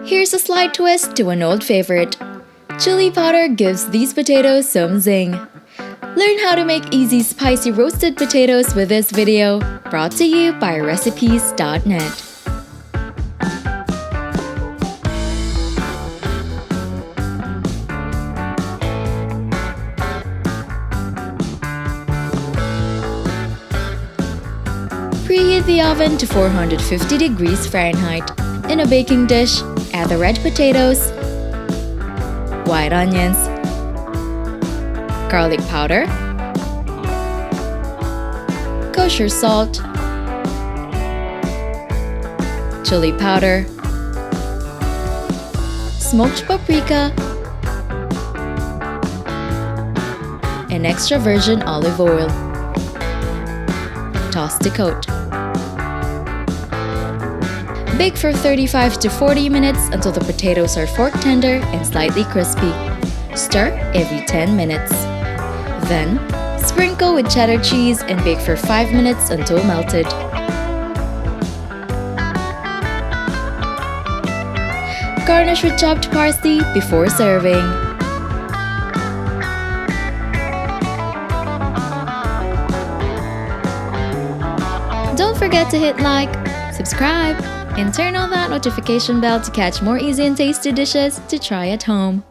Here's a slight twist to an old favorite. Chili powder gives these potatoes some zing. Learn how to make easy spicy roasted potatoes with this video, brought to you by recipes.net. Preheat the oven to 450 degrees Fahrenheit. In a baking dish, add the red potatoes, white onions, garlic powder, kosher salt, chili powder, smoked paprika, and extra virgin olive oil. Toss to coat. Bake for 35 to 40 minutes until the potatoes are fork tender and slightly crispy. Stir every 10 minutes. Then, sprinkle with cheddar cheese and bake for 5 minutes until melted. Garnish with chopped parsley before serving. Don't forget to hit like, subscribe, and turn on that notification bell to catch more easy and tasty dishes to try at home.